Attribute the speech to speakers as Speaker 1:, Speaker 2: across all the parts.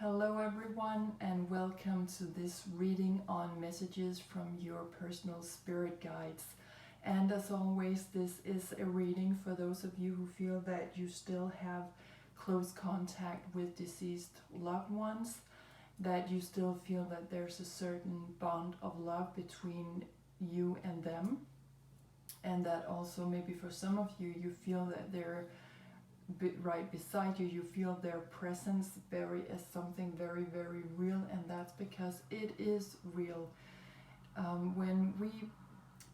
Speaker 1: Hello everyone, and welcome to this reading on messages from your personal spirit guides. And as always, this is a reading for those of you who feel that you still have close contact with deceased loved ones, that you still feel that there's a certain bond of love between you and them, and that also maybe for some of you, you feel that they're right beside you, you feel their presence as something very, very real, and that's because it is real. When we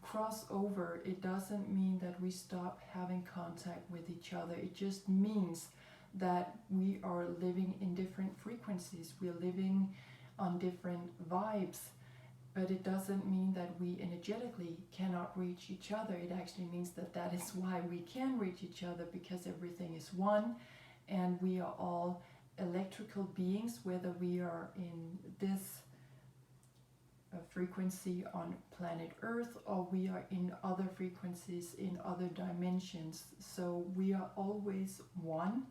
Speaker 1: cross over, it doesn't mean that we stop having contact with each other. It just means that we are living in different frequencies. We're living on different vibes. But it doesn't mean that we energetically cannot reach each other. It actually means that that is why we can reach each other, because everything is one and we are all electrical beings, whether we are in this frequency on planet Earth or we are in other frequencies in other dimensions. So we are always one.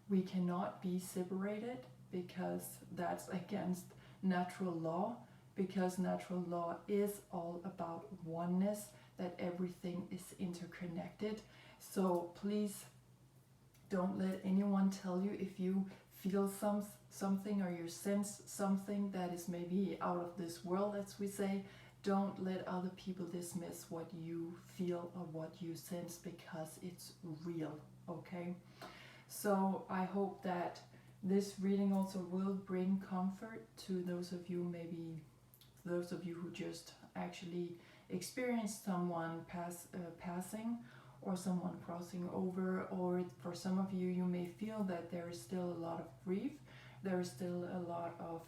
Speaker 1: We cannot be separated because that's against natural law. Because natural law is all about oneness, that everything is interconnected. So please don't let anyone tell you if you feel something or you sense something that is maybe out of this world, as we say. Don't let other people dismiss what you feel or what you sense, because it's real, okay? So I hope that this reading also will bring comfort to those of you, maybe those of you who just actually experienced someone passing, or someone crossing over, or for some of you, you may feel that there is still a lot of grief, there is still a lot of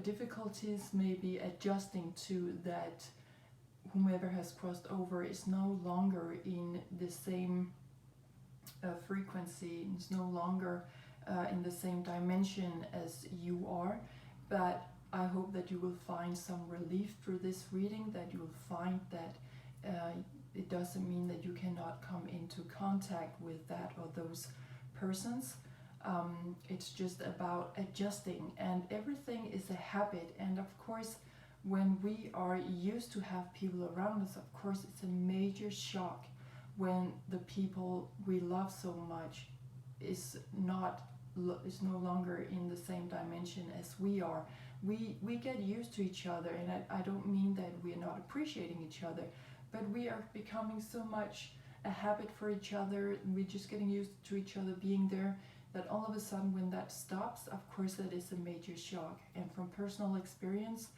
Speaker 1: difficulties maybe adjusting to that whomever has crossed over is no longer in the same frequency, is no longer in the same dimension as you are. But I hope that you will find some relief through this reading, that you will find that it doesn't mean that you cannot come into contact with that or those persons. It's just about adjusting, and everything is a habit. And of course, when we are used to have people around us, of course it's a major shock when the people we love so much is no longer in the same dimension as we are. We get used to each other, and I don't mean that we're not appreciating each other, but we are becoming so much a habit for each other, and we're just getting used to each other being there, that all of a sudden when that stops, of course that is a major shock. And from personal experience,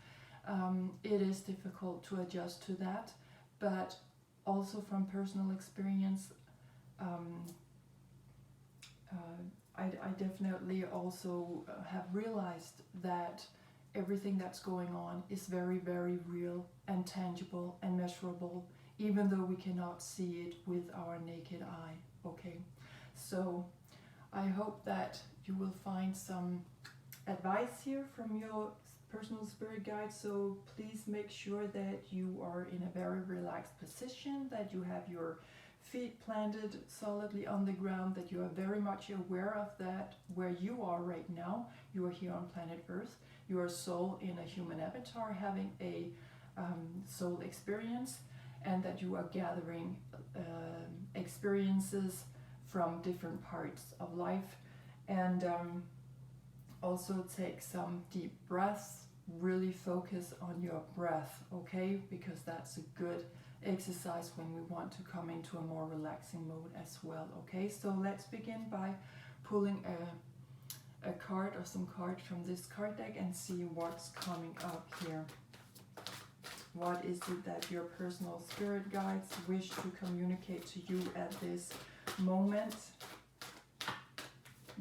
Speaker 1: it is difficult to adjust to that, but also from personal experience, I definitely also have realized that everything that's going on is very, very real and tangible and measurable, even though we cannot see it with our naked eye, okay? So I hope that you will find some advice here from your personal spirit guide. So please make sure that you are in a very relaxed position, that you have your feet planted solidly on the ground, that you are very much aware of that where you are right now. You are here on planet Earth. You are a soul in a human avatar having a soul experience, and that you are gathering experiences from different parts of life. And also take some deep breaths. Really focus on your breath, okay? Because that's a good exercise when we want to come into a more relaxing mode as well, okay? So let's begin by pulling a card or some cards from this card deck and see what's coming up here. What is it that your personal spirit guides wish to communicate to you at this moment?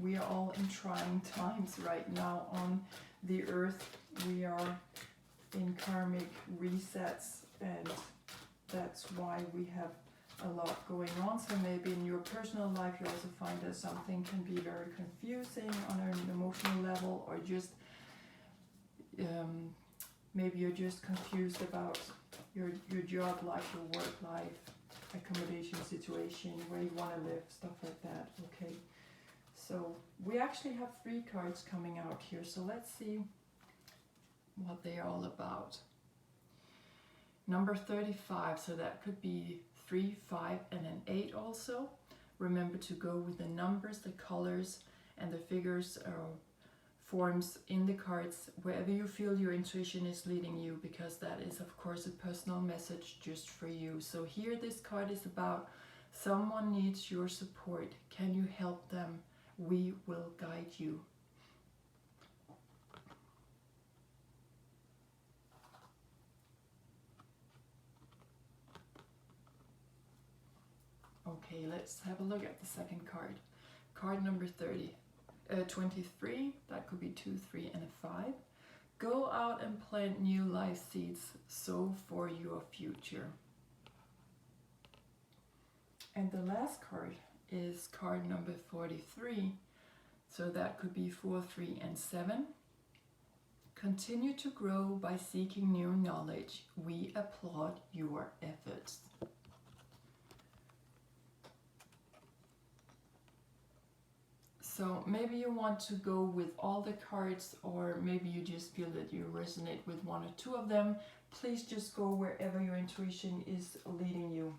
Speaker 1: We are all in trying times right now on the earth. We are in karmic resets, and that's why we have a lot going on. So maybe in your personal life you also find that something can be very confusing on an emotional level, or just maybe you're just confused about your job life, your work life, accommodation situation, where you want to live, stuff like that, okay? So we actually have 3 cards coming out here, so let's see what they're all about. Number 35, so that could be 3, 5 and an 8 also. Remember to go with the numbers, the colors and the figures forms in the cards wherever you feel your intuition is leading you, because that is of course a personal message just for you. So here this card is about someone needs your support. Can you help them? We will guide you. Okay, let's have a look at the second card. Card number 23, that could be 2, 3 and a 5. Go out and plant new life seeds, sow for your future. And the last card is card number 43, so that could be 4, 3 and 7. Continue to grow by seeking new knowledge. We applaud your efforts. So maybe you want to go with all the cards, or maybe you just feel that you resonate with 1 or 2 of them. Please just go wherever your intuition is leading you.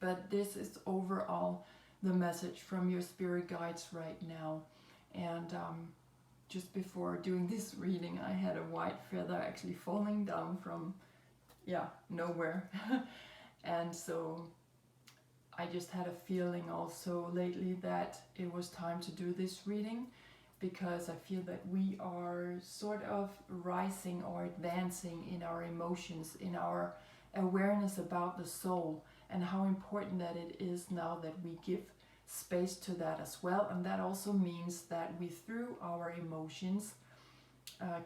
Speaker 1: But this is overall the message from your spirit guides right now. And just before doing this reading, I had a white feather actually falling down from, nowhere. And so I just had a feeling also lately that it was time to do this reading, because I feel that we are sort of rising or advancing in our emotions, in our awareness about the soul, and how important that it is now that we give space to that as well. And that also means that we, through our emotions,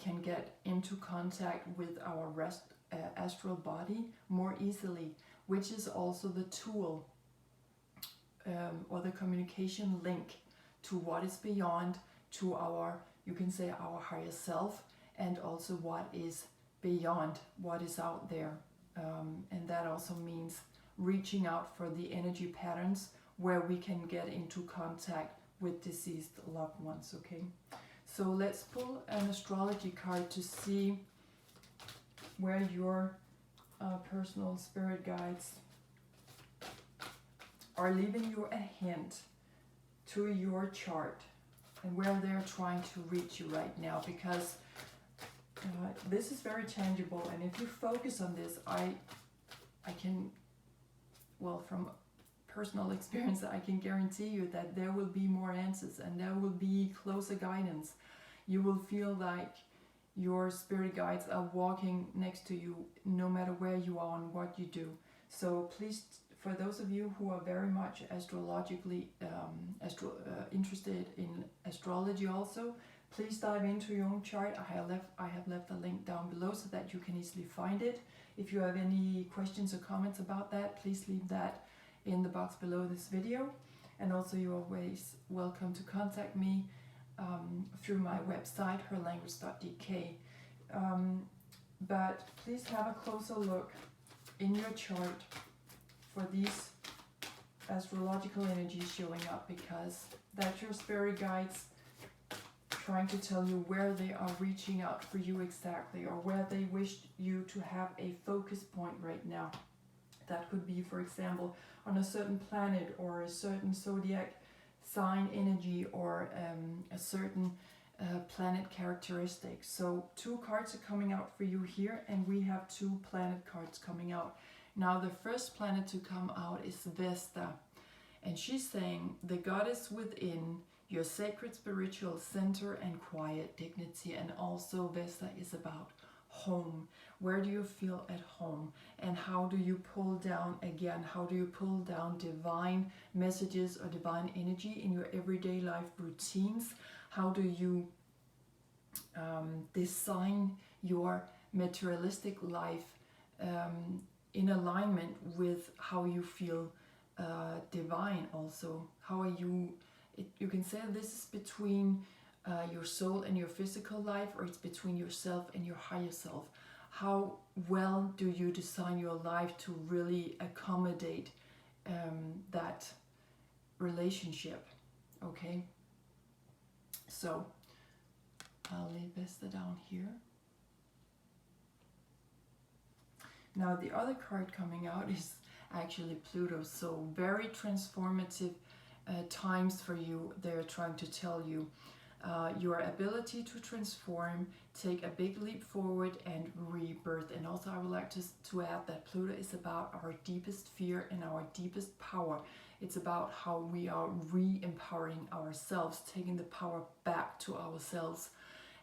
Speaker 1: can get into contact with our astral body more easily, which is also the tool or the communication link to what is beyond, to our, you can say, our higher self, and also what is beyond, what is out there. And that also means reaching out for the energy patterns where we can get into contact with deceased loved ones. Okay, so let's pull an astrology card to see where your personal spirit guides are leaving you a hint to your chart and where they're trying to reach you right now, because this is very tangible. And if you focus on this, I can, well, from personal experience, I can guarantee you that there will be more answers and there will be closer guidance. You will feel like your spirit guides are walking next to you no matter where you are and what you do. So please, for those of you who are very much astrologically interested in astrology also, please dive into your own chart. I have left a link down below so that you can easily find it. If you have any questions or comments about that, please leave that in the box below this video. And also you're always welcome to contact me through my website, herlanguage.dk. But please have a closer look in your chart for these astrological energies showing up, because that's your spirit guides trying to tell you where they are reaching out for you exactly, or where they wish you to have a focus point right now. That could be, for example, on a certain planet or a certain zodiac sign energy, or a certain planet characteristic. So 2 cards are coming out for you here, and we have 2 planet cards coming out. Now the first planet to come out is Vesta, and she's saying the goddess within, your sacred spiritual center and quiet dignity. And also Vesta is about home. Where do you feel at home, and how do you pull down, again, how do you pull down divine messages or divine energy in your everyday life routines? How do you design your materialistic life in alignment with how you feel divine also? How are you, you can say this is between your soul and your physical life, or it's between yourself and your higher self. How well do you design your life to really accommodate that relationship? okay? So I'll lay Vesta down here. Now the other card coming out is actually Pluto, so very transformative times for you. They're trying to tell you your ability to transform, take a big leap forward and rebirth. And also I would like to add that Pluto is about our deepest fear and our deepest power. It's about how we are re-empowering ourselves, taking the power back to ourselves.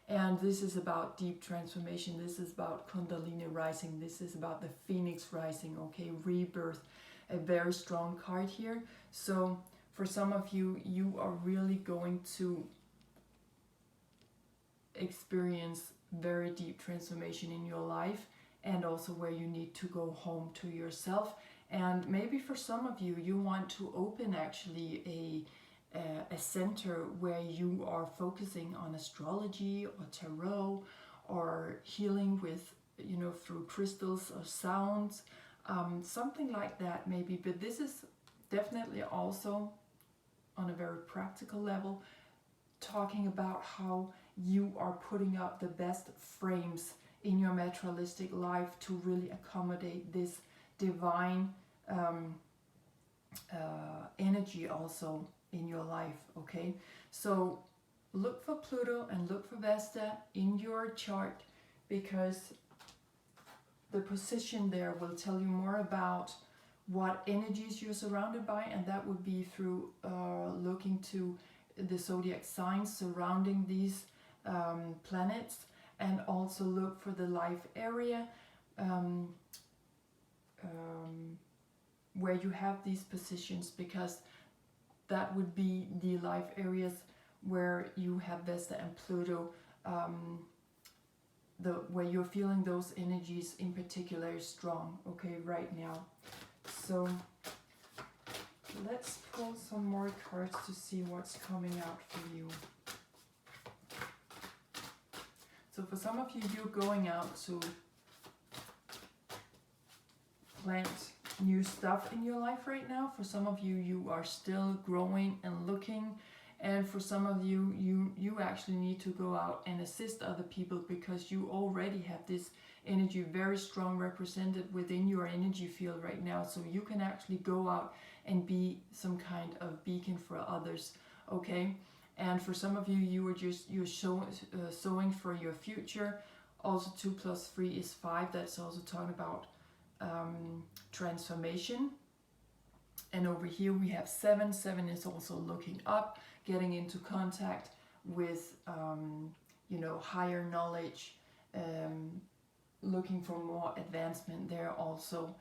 Speaker 1: And this is about deep transformation. This is about Kundalini rising. This is about the Phoenix rising, okay? Rebirth, a very strong card here. So for some of you, you are really going to experience very deep transformation in your life, and also where you need to go home to yourself. And maybe for some of you, you want to open actually a center where you are focusing on astrology or tarot or healing with, you know, through crystals or sounds, something like that maybe. But this is definitely also on a very practical level, talking about how you are putting up the best frames in your materialistic life to really accommodate this divine energy also in your life, okay? So look for Pluto and look for Vesta in your chart, because the position there will tell you more about what energies you're surrounded by, and that would be through looking to the zodiac signs surrounding these planets, and also look for the life area where you have these positions, because that would be the life areas where you have Vesta and Pluto, where you're feeling those energies in particular strong, okay, right now. So let's pull some more cards to see what's coming out for you. So for some of you, you're going out to plant new stuff in your life right now. For some of you, you are still growing and looking, and for some of you, you actually need to go out and assist other people, because you already have this energy very strong represented within your energy field right now. So you can actually go out and be some kind of beacon for others, okay? And for some of you, you're sowing for your future. Also 2 + 3 is 5. That's also talking about transformation. And over here we have 7. 7 is also looking up, getting into contact with you know, higher knowledge, looking for more advancement there also.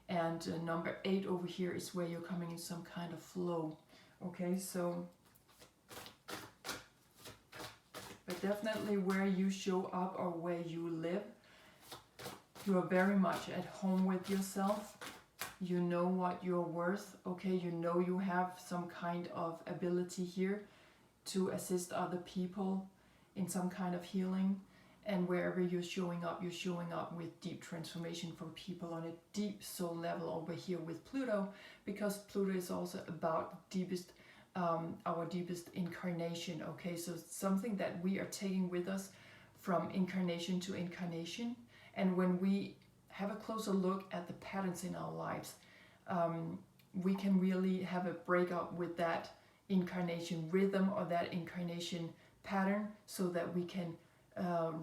Speaker 1: And number 8 over here is where you're coming in some kind of flow, okay? So but definitely where you show up or where you live, you are very much at home with yourself. You know what you're worth, okay? You know you have some kind of ability here to assist other people in some kind of healing. And wherever you're showing up with deep transformation for people on a deep soul level over here with Pluto, because Pluto is also about deepest, our deepest incarnation, okay? So it's something that we are taking with us from incarnation to incarnation. And when we have a closer look at the patterns in our lives, we can really have a breakup with that incarnation rhythm or that incarnation pattern, so that we can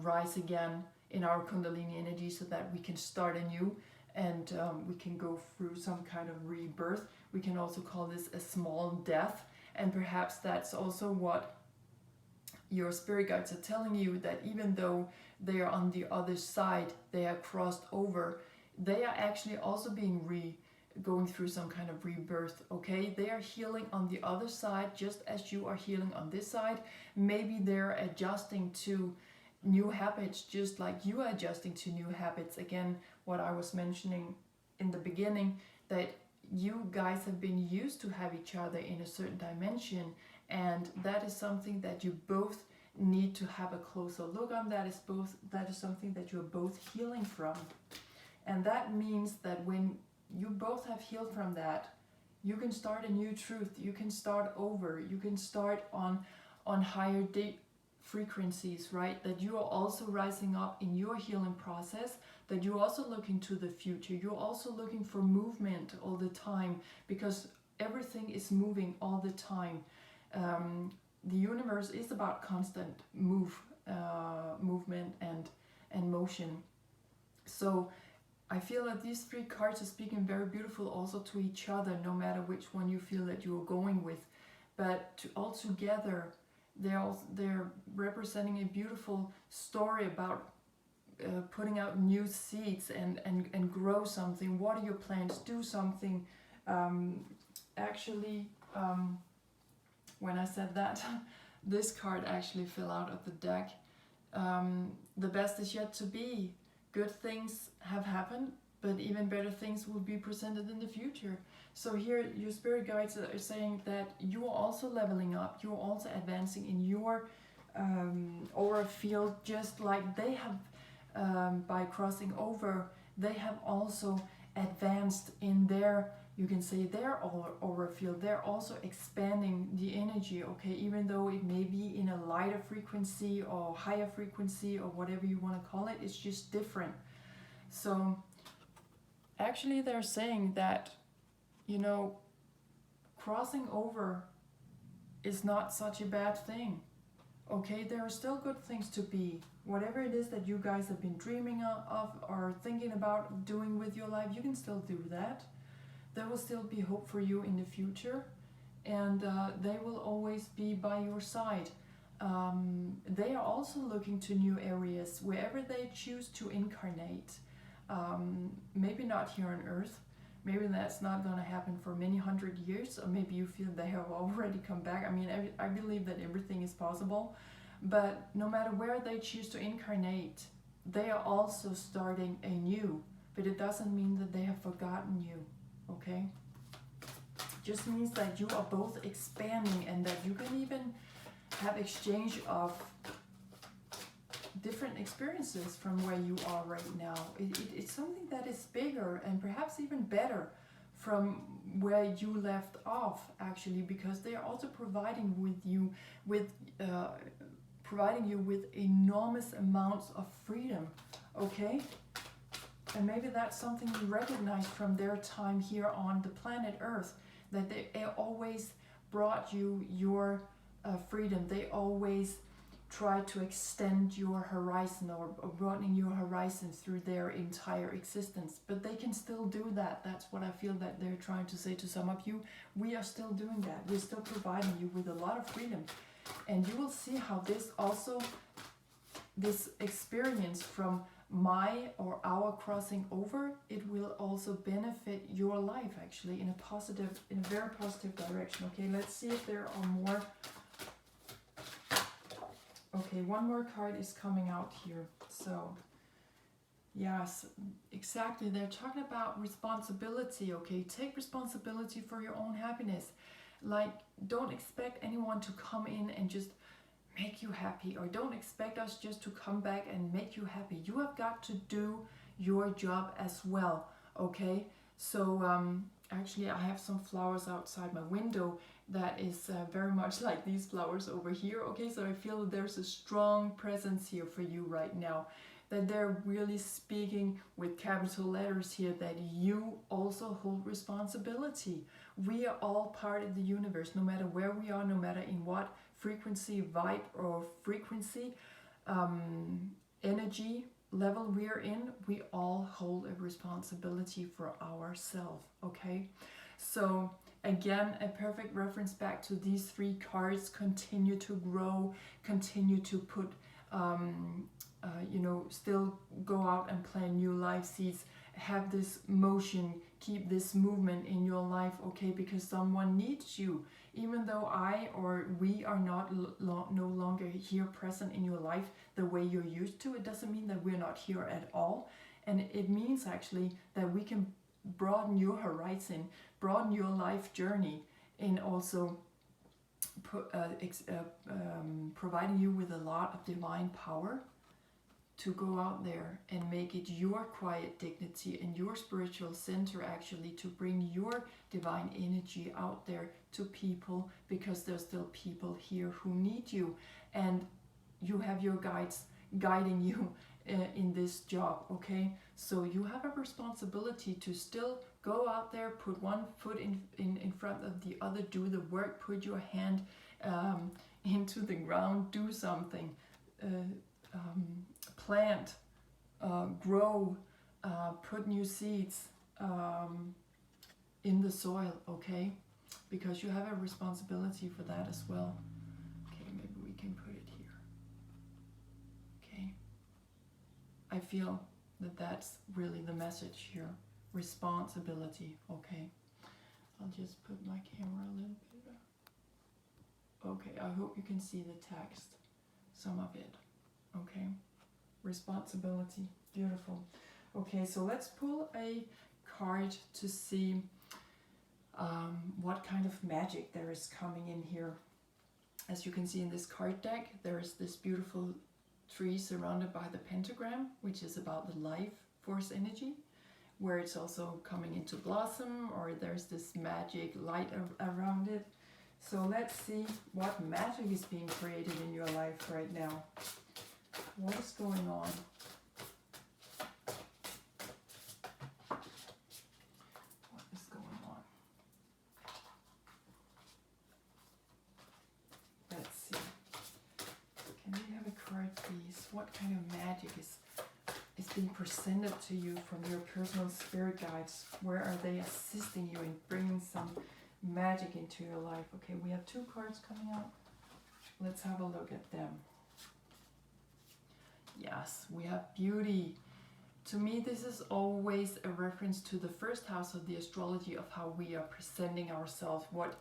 Speaker 1: rise again in our Kundalini energy, so that we can start anew, and we can go through some kind of rebirth. We can also call this a small death, and perhaps that's also what your spirit guides are telling you, that even though they are on the other side, they are crossed over, they are actually also being going through some kind of rebirth, okay? They are healing on the other side just as you are healing on this side. Maybe they're adjusting to new habits just like you are adjusting to new habits. Again, what I was mentioning in the beginning, that you guys have been used to have each other in a certain dimension, and that is something that you both need to have a closer look on. That is something that you're both healing from. And that means that when you both have healed from that, You can start a new truth. You can start over. You can start on higher deep frequencies, right? That you are also rising up in your healing process, that you're also looking to the future. You're also looking for movement all the time, because everything is moving all the time. The universe is about constant movement and motion. So I feel that these three cards are speaking very beautiful also to each other, no matter which one you feel that you're going with. But all together, they're representing a beautiful story about putting out new seeds and grow something, water your plants, do something. When I said that, this card actually fell out of the deck. The best is yet to be. Good things have happened, but even better things will be presented in the future. So here your spirit guides are saying that you are also leveling up, you're also advancing in your aura field, just like they have, by crossing over, they have also advanced in their, you can say, their aura field. They're also expanding the energy, okay, even though it may be in a lighter frequency or higher frequency or whatever you want to call it, it's just different. So actually they're saying that, you know, crossing over is not such a bad thing. Okay, there are still good things to be. Whatever it is that you guys have been dreaming of or thinking about doing with your life, you can still do that. There will still be hope for you in the future, and they will always be by your side. They are also looking to new areas wherever they choose to incarnate. Maybe not here on Earth. Maybe that's not going to happen for many hundred years, or maybe you feel they have already come back. I mean, I believe that everything is possible, but no matter where they choose to incarnate, they are also starting anew, but it doesn't mean that they have forgotten you, okay? Just means that you are both expanding, and that you can even have exchange of different experiences from where you are right now. It's something that is bigger and perhaps even better from where you left off, actually, because they are also providing you with enormous amounts of freedom, okay? And maybe that's something you recognize from their time here on the planet Earth, that they always brought you your freedom. They always try to extend your horizon or broadening your horizon through their entire existence. But they can still do that. That's what I feel that they're trying to say to some of you. We are still doing that. We're still providing you with a lot of freedom. And you will see how this experience from my or our crossing over, it will also benefit your life, actually, in a very positive direction. Okay, let's see if there are more. Okay, one more card is coming out here. So, yes, exactly. They're talking about responsibility, okay? Take responsibility for your own happiness. Like, don't expect anyone to come in and just make you happy, or don't expect us just to come back and make you happy. You have got to do your job as well, okay? So, actually, I have some flowers outside my window that is very much like these flowers over here, okay? So I feel that there's a strong presence here for you right now, that they're really speaking with capital letters here, that you also hold responsibility. We are all part of the universe, no matter where we are, no matter in what frequency, vibe, or frequency, energy level we are in, we all hold a responsibility for ourselves, okay? So again, a perfect reference back to these three cards. Continue to grow, continue to put, still go out and plant new life seeds. Have this motion, keep this movement in your life, okay? Because someone needs you. Even though I or we are not no longer here present in your life the way you're used to, it doesn't mean that we're not here at all. And it means actually that we can broaden your horizon, broaden your life journey, and also providing you with a lot of divine power. to go out there and make it your quiet dignity and your spiritual center, actually, to bring your divine energy out there to people, because there's still people here who need you, and you have your guides guiding you in this job, okay? So you have a responsibility to still go out there, put one foot in front of the other, do the work, put your hand into the ground, do something, plant, grow, put new seeds in the soil, okay? Because you have a responsibility for that as well. Okay, maybe we can put it here. Okay. I feel that that's really the message here. Responsibility, okay? I'll just put my camera a little bit there. Okay, I hope you can see the text, some of it, okay? Responsibility, beautiful. Okay, so let's pull a card to see what kind of magic there is coming in here. As you can see in this card deck, there is this beautiful tree surrounded by the pentagram, which is about the life force energy, where it's also coming into blossom, or there's this magic light around it. So let's see what magic is being created in your life right now. What is going on? What is going on? Let's see. Can we have a card, please? What kind of magic is being presented to you from your personal spirit guides? Where are they assisting you in bringing some magic into your life? Okay, we have 2 cards coming out. Let's have a look at them. Yes, we have beauty. To me, this is always a reference to the first house of the astrology, of how we are presenting ourselves. What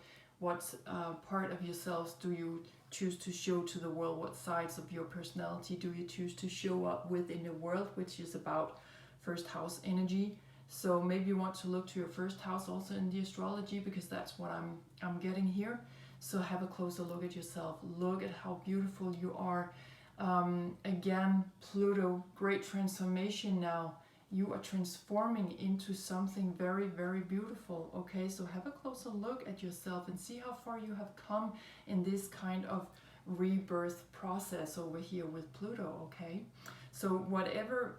Speaker 1: part of yourselves do you choose to show to the world? What sides of your personality do you choose to show up with in the world, which is about first house energy? So maybe you want to look to your first house also in the astrology, because that's what I'm getting here. So have a closer look at yourself. Look at how beautiful you are. Again, Pluto, great transformation now. You are transforming into something very, very beautiful, okay? So have a closer look at yourself and see how far you have come in this kind of rebirth process over here with Pluto, okay? So whatever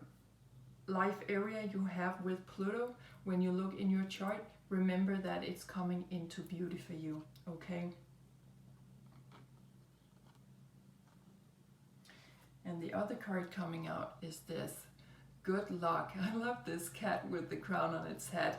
Speaker 1: life area you have with Pluto, when you look in your chart, remember that it's coming into beauty for you, okay? And the other card coming out is this. Good luck. I love this cat with the crown on its head.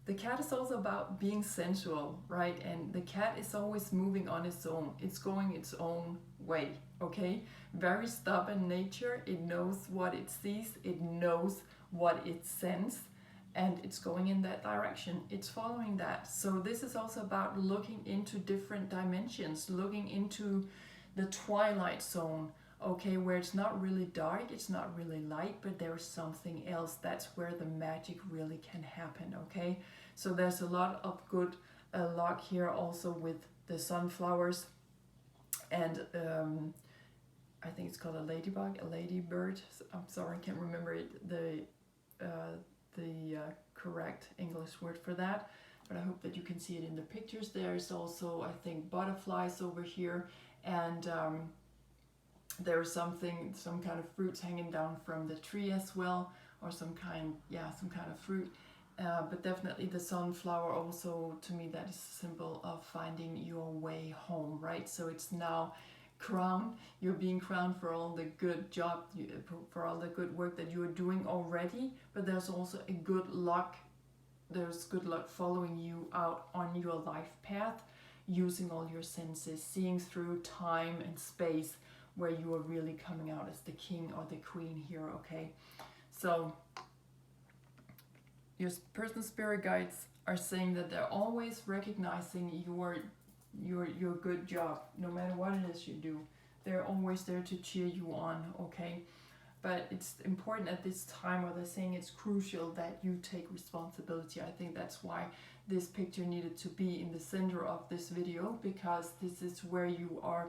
Speaker 1: The cat is also about being sensual, right? And the cat is always moving on its own. It's going its own way, okay? Very stubborn nature. It knows what it sees. It knows what it senses. And it's going in that direction. It's following that. So this is also about looking into different dimensions, looking into the twilight zone, okay, where it's not really dark, it's not really light, but there's something else. That's where the magic really can happen, okay? So there's a lot of good luck here also with the sunflowers, and I think it's called a ladybug, a ladybird. I'm sorry, I can't remember the correct English word for that, but I hope that you can see it in the pictures. There's also, I think, butterflies over here, and there's some kind of fruits hanging down from the tree as well, or some kind of fruit. But definitely the sunflower also, to me, that is a symbol of finding your way home, right? So it's now crowned. You're being crowned for all the good job, for all the good work that you are doing already. But there's also a good luck. There's good luck following you out on your life path, using all your senses, seeing through time and space, where you are really coming out as the king or the queen here, okay? So your personal spirit guides are saying that they're always recognizing your good job, no matter what it is you do. They're always there to cheer you on, okay? But it's important at this time, or they're saying it's crucial that you take responsibility. I think that's why this picture needed to be in the center of this video, because this is where you are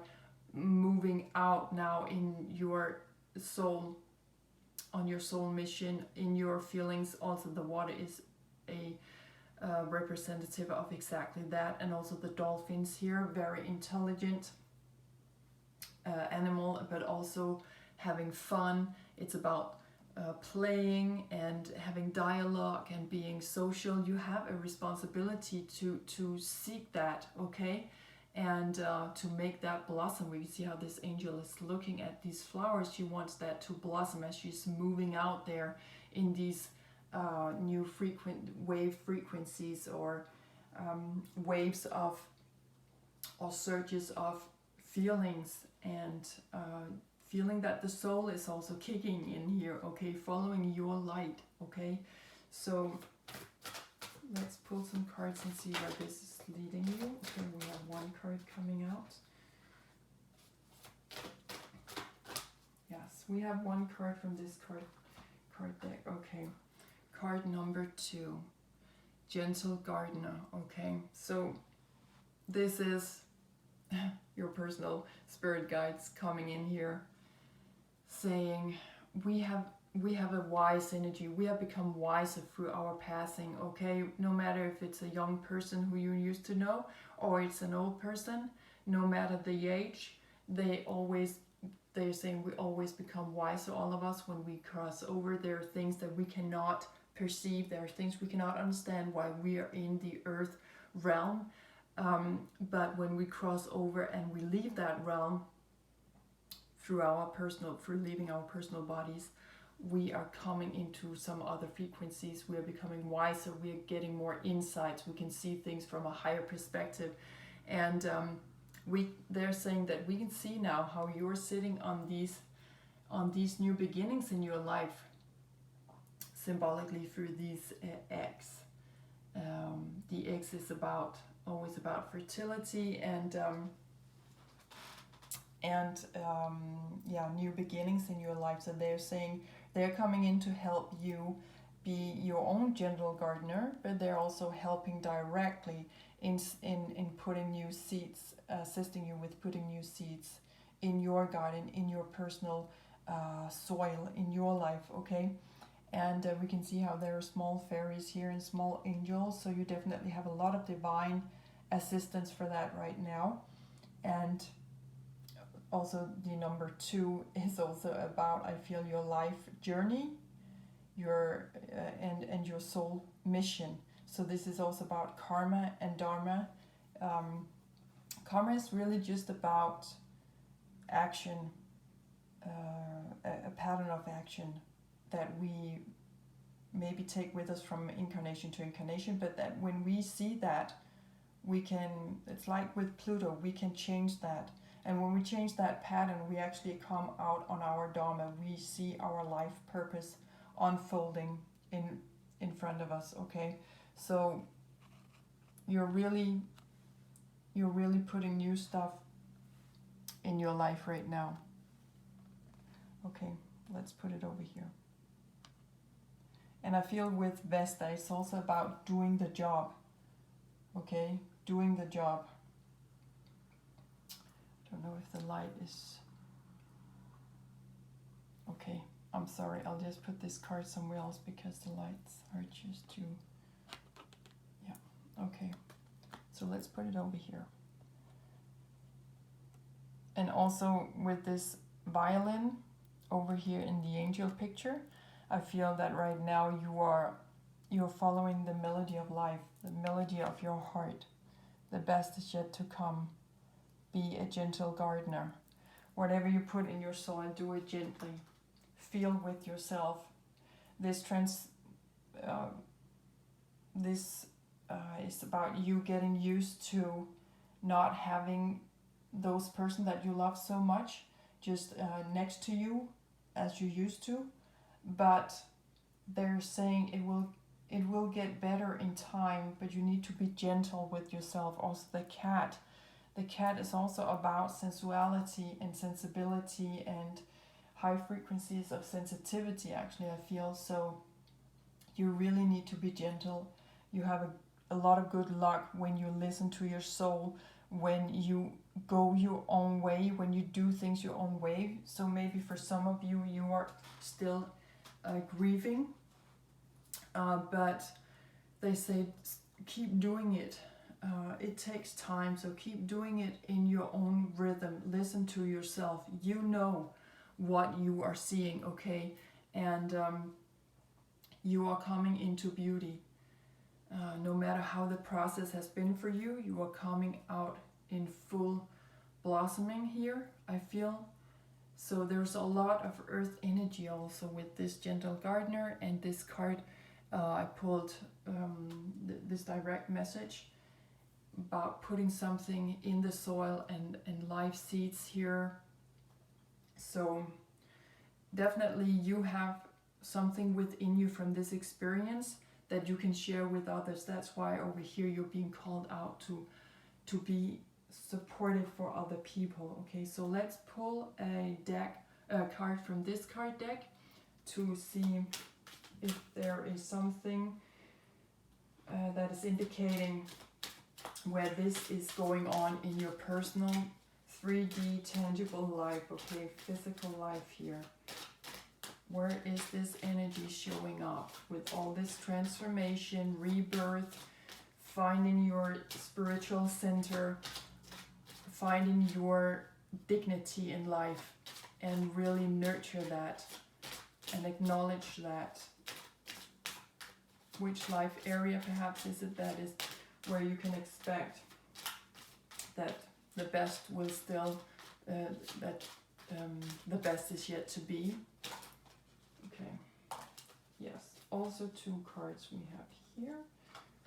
Speaker 1: moving out now in your soul on your soul mission, in your feelings. Also the water is a representative of exactly that. And also the dolphins here, very intelligent animal, but also having fun. It's about playing and having dialogue and being social. You have a responsibility to seek that, okay, and to make that blossom. We see how this angel is looking at these flowers. She wants that to blossom as she's moving out there in these new wave frequencies, or waves of, or surges of feelings, and feeling that the soul is also kicking in here, okay, following your light, okay. So let's pull some cards and see where this is leading you. Okay, we have one card coming out. Yes, we have one card from this card deck, okay. Card number 2, Gentle Gardener, okay. So this is your personal spirit guides coming in here, saying we have a wise energy. We have become wiser through our passing, okay. No matter if it's a young person who you used to know, or it's an old person, no matter the age, they're saying we always become wiser, all of us, when we cross over. There are things that we cannot perceive, there are things we cannot understand why we are in the earth realm, but when we cross over and we leave that realm through leaving our personal bodies, we are coming into some other frequencies. We are becoming wiser, we are getting more insights, we can see things from a higher perspective. And they're saying that we can see now how you're sitting on these new beginnings in your life, symbolically through these eggs. The eggs is always about fertility and new beginnings in your life. So they're saying they're coming in to help you be your own gentle gardener, but they're also helping directly in putting new seeds, assisting you with putting new seeds in your garden, in your personal soil, in your life, okay. And we can see how there are small fairies here and small angels, so you definitely have a lot of divine assistance for that right now. And also the number 2 is also about, I feel, your life journey, your and your soul mission. So this is also about karma and dharma. Karma is really just about action, a pattern of action that we maybe take with us from incarnation to incarnation, but that when we see that, we can, it's like with Pluto, we can change that. And when we change that pattern, we actually come out on our dharma. We see our life purpose unfolding in front of us, okay. So you're really putting new stuff in your life right now. Okay, let's put it over here. And I feel with Vesta, it's also about doing the job, okay, doing the job. Don't know if the light is okay. I'm sorry, I'll just put this card somewhere else because the lights are just too, yeah, okay. So let's put it over here. And also with this violin over here in the angel picture, I feel that right now you're following the melody of life, the melody of your heart. The best is yet to come. Be a gentle gardener. Whatever you put in your soul, do it gently. Feel with yourself. This is about you getting used to not having those person that you love so much just next to you as you used to, but they're saying it will get better in time, but you need to be gentle with yourself. Also the cat is also about sensuality and sensibility and high frequencies of sensitivity, actually, I feel. So you really need to be gentle. You have a lot of good luck when you listen to your soul, when you go your own way, when you do things your own way. So maybe for some of you, you are still grieving, but they say keep doing it. It takes time, so keep doing it in your own rhythm. Listen to yourself. You know what you are seeing, okay? And you are coming into beauty. No matter how the process has been for you, you are coming out in full blossoming here, I feel. So there's a lot of earth energy also with this gentle gardener, and this card I pulled this direct message about putting something in the soil and life seeds here. So definitely you have something within you from this experience that you can share with others. That's why over here you're being called out to be supportive for other people. Okay, so let's pull a card from this card deck to see if there is something that is indicating where this is going on in your personal 3D tangible life, okay, physical life here. Where is this energy showing up with all this transformation, rebirth, finding your spiritual center, finding your dignity in life, and really nurture that and acknowledge that? Which life area perhaps is it that is where you can expect that the best will still, the best is yet to be? Okay, yes, also 2 cards we have here.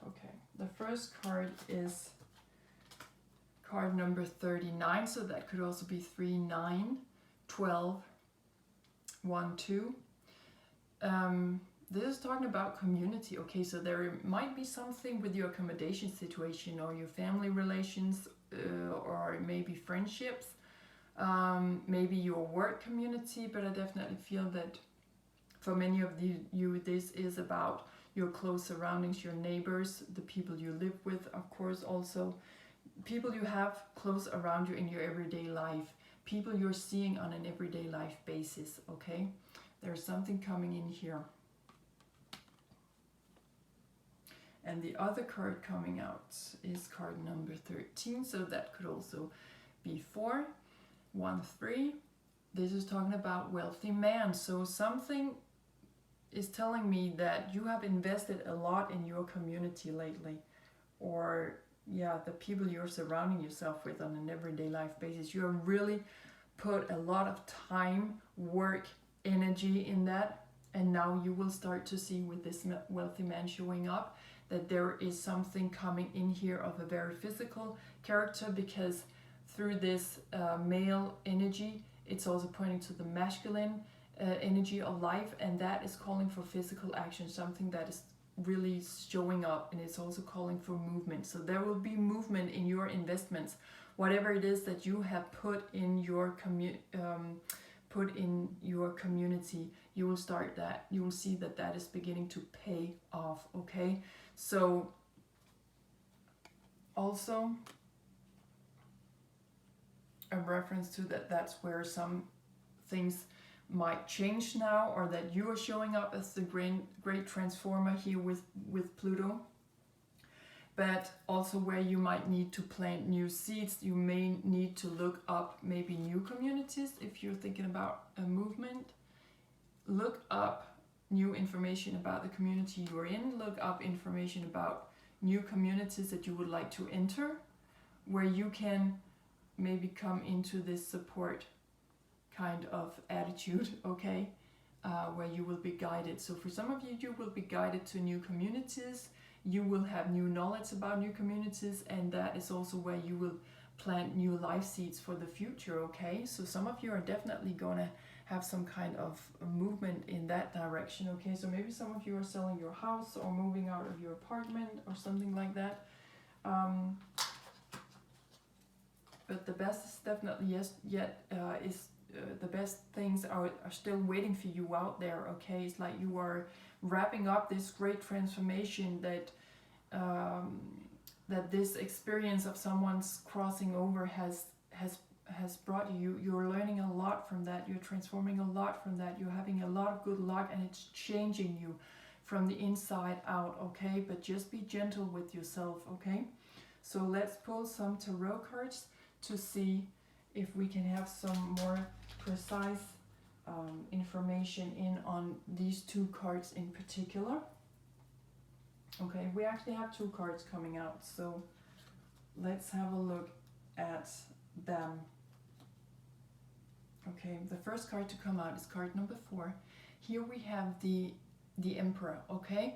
Speaker 1: Okay, the first card is card number 39, so that could also be 3, 9, 12, 1, 2. This is talking about community, okay, so there might be something with your accommodation situation or your family relations, or maybe friendships, maybe your work community, but I definitely feel that for many of you this is about your close surroundings, your neighbors, the people you live with, of course, also people you have close around you in your everyday life, people you're seeing on an everyday life basis, okay? There's something coming in here. And the other card coming out is card number 13, so that could also be 4, 1, 3. This is talking about wealthy man, so something is telling me that you have invested a lot in your community lately, or yeah, the people you're surrounding yourself with on an everyday life basis. You have really put a lot of time, work, energy in that, and now you will start to see with this wealthy man showing up that there is something coming in here of a very physical character, because through this male energy, it's also pointing to the masculine energy of life, and that is calling for physical action, something that is really showing up, and it's also calling for movement. So there will be movement in your investments, whatever it is that you have put in your community. You will start that, you will see that that is beginning to pay off, okay? So also a reference to that's where some things might change now, or that you are showing up as the great transformer here with Pluto, but also where you might need to plant new seeds. You may need to look up maybe new communities if you're thinking about a movement. Look up new information about the community you're in. Look up information about new communities that you would like to enter, where you can maybe come into this support kind of attitude, okay, where you will be guided. So for some of you, you will be guided to new communities. You will have new knowledge about new communities, and that is also where you will plant new life seeds for the future, okay? So some of you are definitely gonna have some kind of movement in that direction, okay? So maybe some of you are selling your house or moving out of your apartment or something like that. But the best is definitely the best things are still waiting for you out there, okay? It's like you are wrapping up this great transformation that that this experience of someone's crossing over has has brought you. You're learning a lot from that. You're transforming a lot from that. You're having a lot of good luck, and it's changing you from the inside out, okay? But just be gentle with yourself, okay? So let's pull some tarot cards to see if we can have some more precise information in on these two cards in particular. Okay, we actually have two cards coming out, so let's have a look at them. Okay, the first card to come out is card number 4. Here we have the Emperor, okay?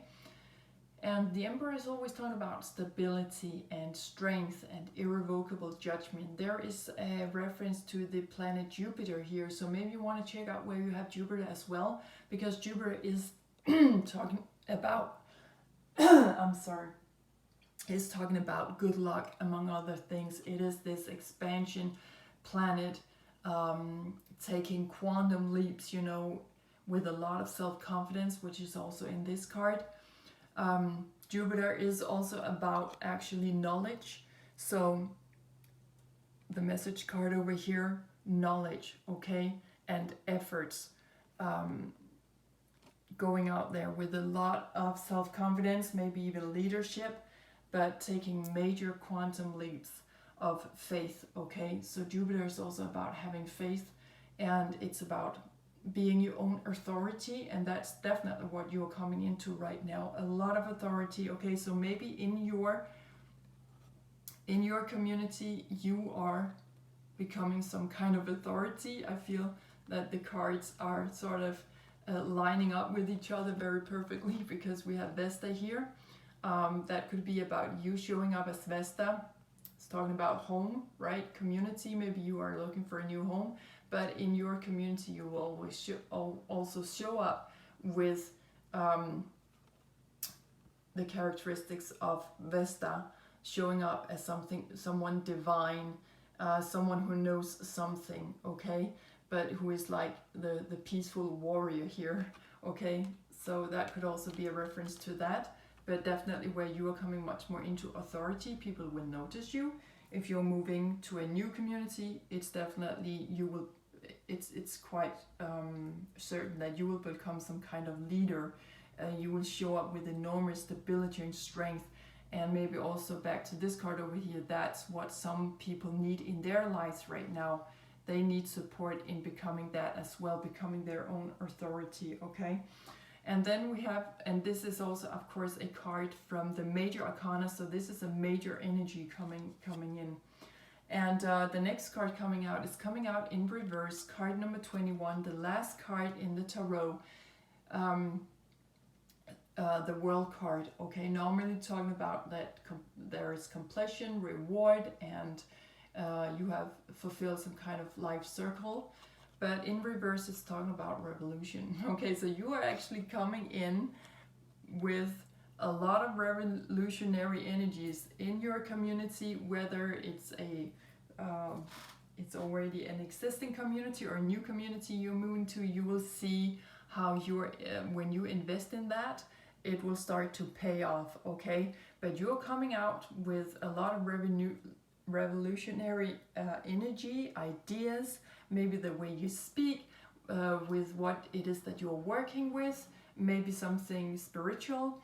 Speaker 1: And the Emperor is always talking about stability and strength and irrevocable judgment. There is a reference to the planet Jupiter here, so maybe you want to check out where you have Jupiter as well, because Jupiter is talking about I'm sorry, is talking about good luck, among other things. It is this expansion planet, taking quantum leaps, you know, with a lot of self-confidence, which is also in this card. Jupiter is also about actually knowledge. So the message card over here, knowledge, okay, and efforts. Going out there with a lot of self-confidence, maybe even leadership, but taking major quantum leaps of faith, okay? So Jupiter is also about having faith, and it's about being your own authority, and that's definitely what you're coming into right now. A lot of authority, okay? So maybe in your community you are becoming some kind of authority. I feel that the cards are sort of lining up with each other very perfectly, because we have Vesta here. That could be about you showing up as Vesta. It's talking about home, right? Community, maybe you are looking for a new home, but in your community you will always also show up with the characteristics of Vesta, showing up as someone divine, someone who knows something, okay? But who is like the peaceful warrior here, okay? So that could also be a reference to that, but definitely where you are coming much more into authority, people will notice you. If you're moving to a new community, it's definitely, it's quite certain that you will become some kind of leader. You will show up with enormous stability and strength, and maybe also back to this card over here, that's what some people need in their lives right now. They need support in becoming that as well, becoming their own authority, okay? And then we have, and this is also, of course, a card from the major arcana, so this is a major energy coming in. And the next card coming out is coming out in reverse, card number 21, the last card in the tarot, the World card, okay? Normally talking about that there is completion, reward, and you have fulfilled some kind of life circle, but in reverse it's talking about revolution, okay? So you are actually coming in with a lot of revolutionary energies in your community, whether it's it's already an existing community or a new community you're moving to. You will see how you're when you invest in that, it will start to pay off, okay? But you're coming out with a lot of revolutionary energy, ideas, maybe the way you speak, with what it is that you're working with, maybe something spiritual.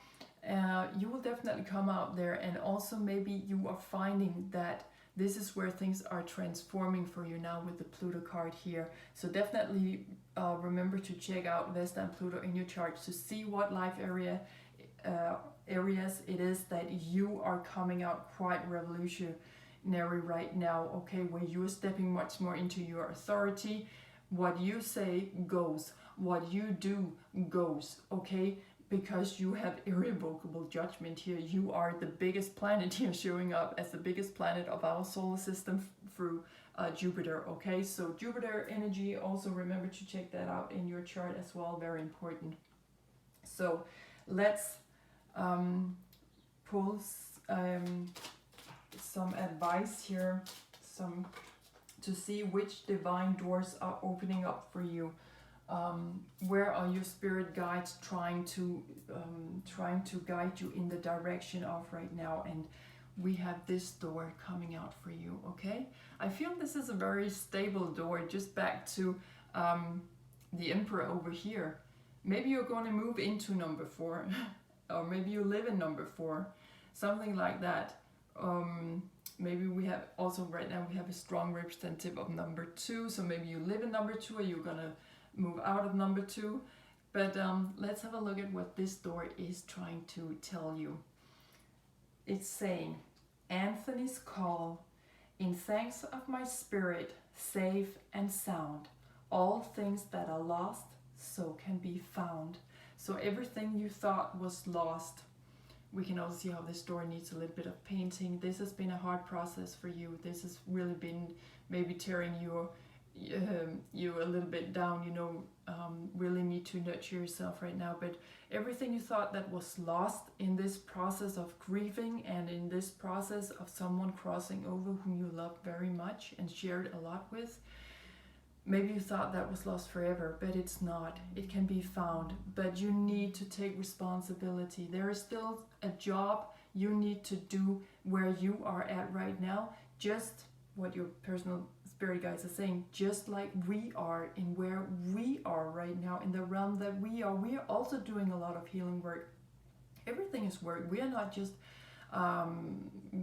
Speaker 1: You will definitely come out there, and also maybe you are finding that this is where things are transforming for you now with the Pluto card here. So definitely remember to check out Vesta and Pluto in your charts to see what life areas it is that you are coming out quite revolutionary right now, okay, where you are stepping much more into your authority. What you say goes, what you do goes, okay, because you have irrevocable judgment here. You are the biggest planet here, showing up as the biggest planet of our solar system through Jupiter, okay? So Jupiter energy, also remember to check that out in your chart as well, very important. So let's pull some advice here, to see which divine doors are opening up for you. Where are your spirit guides trying to guide you in the direction of right now, and we have this door coming out for you, okay? I feel this is a very stable door, just back to the Emperor over here. Maybe you're going to move into number 4, or maybe you live in number 4, something like that. Maybe we have also right now we have a strong representative of number 2, so maybe you live in number 2 or you're gonna move out of number 2. But let's have a look at what this door is trying to tell you. It's saying, Anthony's call, in thanks of my spirit, safe and sound, all things that are lost, so can be found. So everything you thought was lost. We can also see how this door needs a little bit of painting. This has been a hard process for you. This has really been maybe tearing you a little bit down, you know, really need to nurture yourself right now. But everything you thought that was lost in this process of grieving and in this process of someone crossing over whom you loved very much and shared a lot with, maybe you thought that was lost forever, but it's not. It can be found, but you need to take responsibility. There is still a job you need to do where you are at right now, just what your personal spirit guides are saying, just like we are in where we are right now, in the realm that we are also doing a lot of healing work. Everything is work. We are not just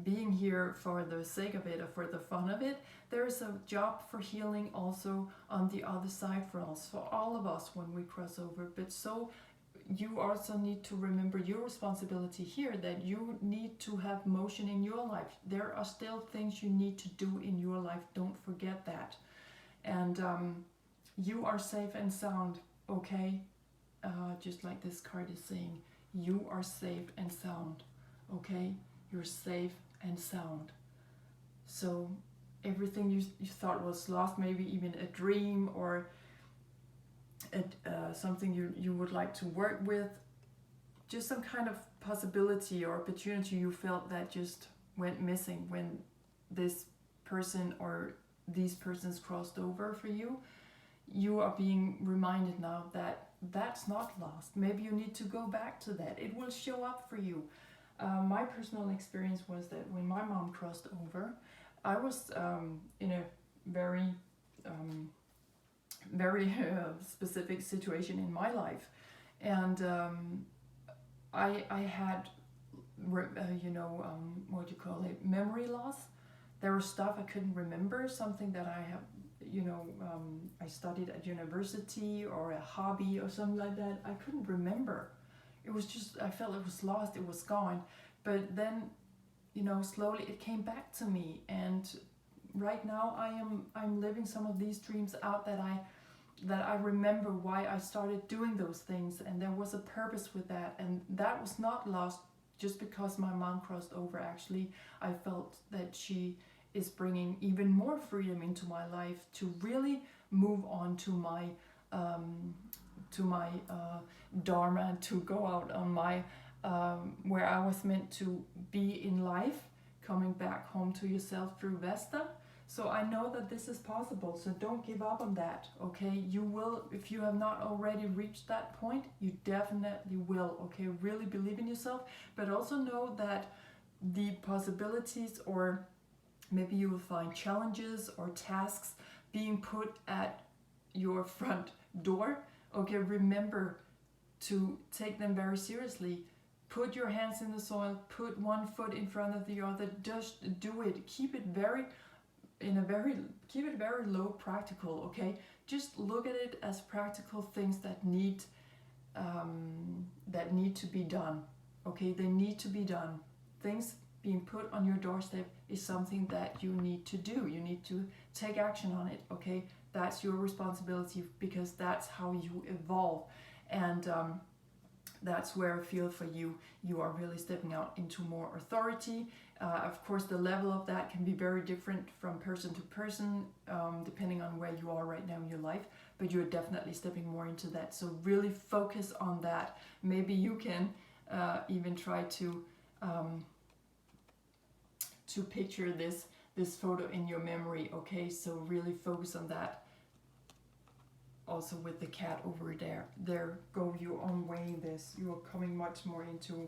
Speaker 1: being here for the sake of it or for the fun of it. There is a job for healing also on the other side for us, for all of us when we cross over. But so you also need to remember your responsibility here, that you need to have motion in your life. There are still things you need to do in your life. Don't forget that. And you are safe and sound, okay? Just like this card is saying, you are safe and sound, okay? You're safe and sound. So everything you thought was lost, maybe even a dream or something you would like to work with, just some kind of possibility or opportunity you felt that just went missing when this person or these persons crossed over for you. You are being reminded now that that's not lost. Maybe you need to go back to that. It will show up for you. My personal experience was that when my mom crossed over, I was in a very specific situation in my life, and I had what you call it, memory loss. There was stuff I couldn't remember, something that I have, I studied at university or a hobby or something like that. I couldn't remember. It was just, I felt it was lost, it was gone. But then, slowly it came back to me, and right now I'm living some of these dreams out that I remember why I started doing those things, and there was a purpose with that, and that was not lost just because my mom crossed over. Actually, I felt that she is bringing even more freedom into my life to really move on to my dharma, to go out on my where I was meant to be in life, coming back home to yourself through Vesta. So I know that this is possible, so don't give up on that, okay? You will, if you have not already reached that point, you definitely will, okay? Really believe in yourself, but also know that the possibilities, or maybe you will find challenges or tasks being put at your front door, okay? Remember to take them very seriously. Put your hands in the soil, put one foot in front of the other, just do it. Keep it very low practical, okay? Just look at it as practical things that need to be done, okay? They need to be done. Things being put on your doorstep is something that you need to do. You need to take action on it, okay? That's your responsibility, because that's how you evolve. And that's where I feel for you, you are really stepping out into more authority. Of course, the level of that can be very different from person to person, depending on where you are right now in your life, but you're definitely stepping more into that. So really focus on that. Maybe you can even try to picture this photo in your memory, okay? So really focus on that. Also with the cat over there, go your own way in this. You are coming much more into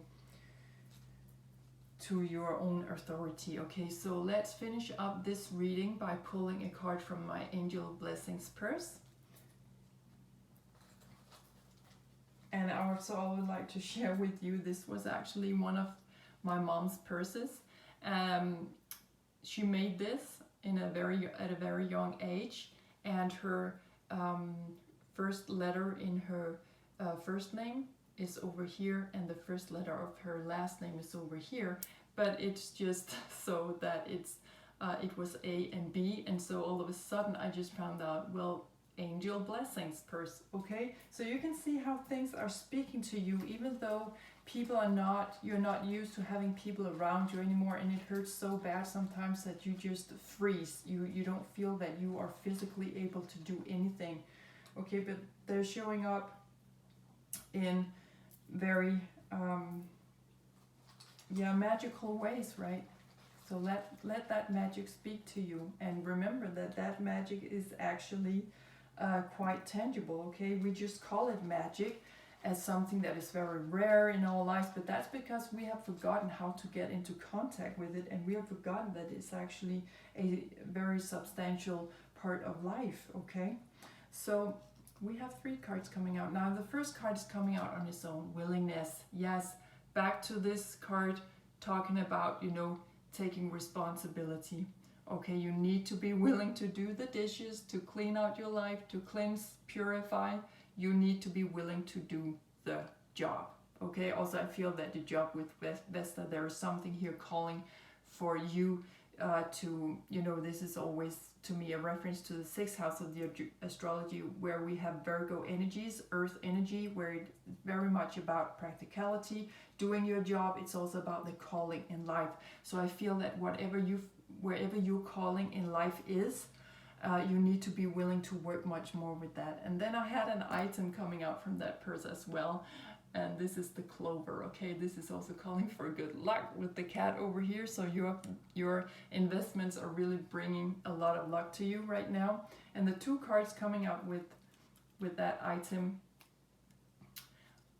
Speaker 1: to your own authority. Okay, so let's finish up this reading by pulling a card from my Angel Blessings purse. And also I would like to share with you, this was actually one of my mom's purses. She made this at a very young age, and her first letter in her first name is over here, and the first letter of her last name is over here, but it's just so that it was A and B, and so all of a sudden I just found out, well, Angel Blessings purse. Okay, so you can see how things are speaking to you, even though you're not used to having people around you anymore, and it hurts so bad sometimes that you just freeze. You don't feel that you are physically able to do anything. Okay, but they're showing up in very magical ways, right? So let that magic speak to you, and remember that magic is actually quite tangible. Okay, we just call it magic as something that is very rare in our lives, but that's because we have forgotten how to get into contact with it, and we have forgotten that it's actually a very substantial part of life. Okay, so we have 3 cards coming out. Now the first card is coming out on its own, willingness. Yes, back to this card talking about, taking responsibility. Okay, you need to be willing to do the dishes, to clean out your life, to cleanse, purify. You need to be willing to do the job. Okay, also I feel that the job with Vesta, there is something here calling for you to, this is always to me a reference to the 6th house of the astrology, where we have Virgo energies, earth energy, where it's very much about practicality, doing your job. It's also about the calling in life. So I feel that wherever your calling in life is, you need to be willing to work much more with that. And then I had an item coming out from that purse as well, and this is the clover. Okay, this is also calling for good luck with the cat over here. So your investments are really bringing a lot of luck to you right now. And the 2 cards coming out with that item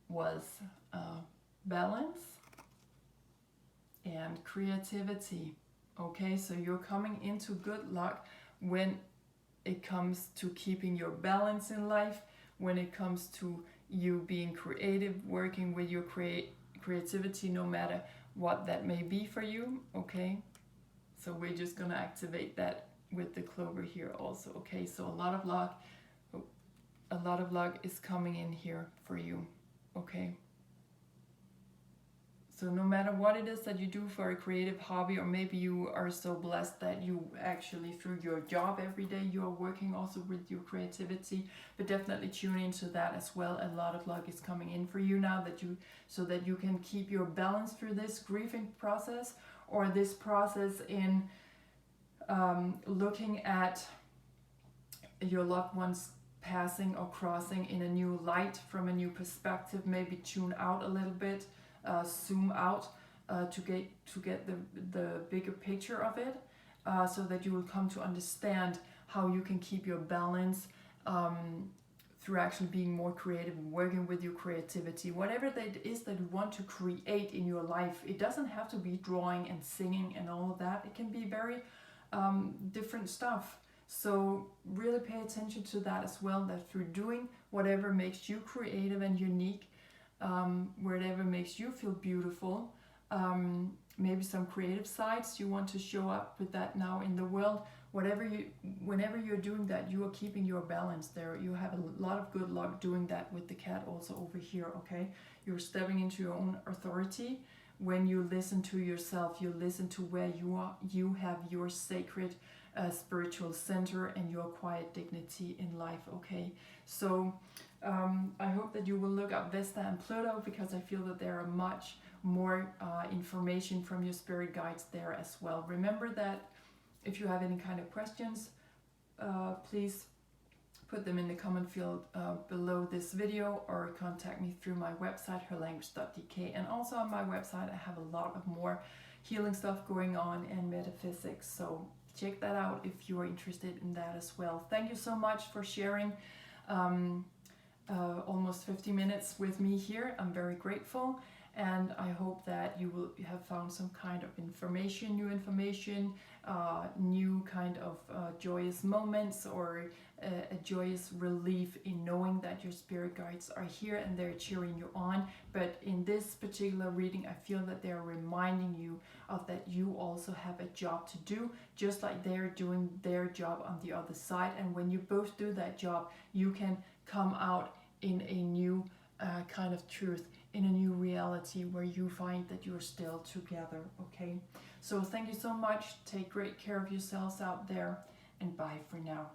Speaker 1: was balance and creativity. Okay, so you're coming into good luck when it comes to keeping your balance in life, when it comes to you being creative, working with your creativity, no matter what that may be for you. Okay, so we're just gonna activate that with the clover here also. Okay, so a lot of luck is coming in here for you. Okay, so no matter what it is that you do for a creative hobby, or maybe you are so blessed that you actually, through your job every day, you are working also with your creativity, but definitely tune into that as well. A lot of luck is coming in for you now, so that you can keep your balance through this grieving process, or this process in looking at your loved ones passing or crossing in a new light, from a new perspective. Maybe tune out a little bit, zoom out to get the bigger picture of it, so that you will come to understand how you can keep your balance through actually being more creative and working with your creativity. Whatever that is that you want to create in your life, it doesn't have to be drawing and singing and all of that. It can be very different stuff. So really pay attention to that as well, that through doing whatever makes you creative and unique, whatever makes you feel beautiful, maybe some creative sides you want to show up with that now in the world. Whenever you're doing that, you are keeping your balance there. You have a lot of good luck doing that with the cat also over here. Okay, you're stepping into your own authority. When you listen to yourself, you listen to where you are. You have your sacred spiritual center and your quiet dignity in life. Okay, so I hope that you will look up Vesta and Pluto, because I feel that there are much more information from your spirit guides there as well. Remember that if you have any kind of questions, please put them in the comment field below this video, or contact me through my website, herlanguage.dk. And also on my website, I have a lot of more healing stuff going on, and metaphysics. So check that out if you are interested in that as well. Thank you so much for sharing almost 50 minutes with me here. I'm very grateful. and I hope that you will have found some kind of information, new kind of joyous moments, or a joyous relief in knowing that your spirit guides are here and they're cheering you on. But in this particular reading, I feel that they're reminding you of that you also have a job to do, just like they're doing their job on the other side. And when you both do that job, you can come out in a new kind of truth, in a new reality where you find that you're still together. Okay, so thank you so much. Take great care of yourselves out there, and bye for now.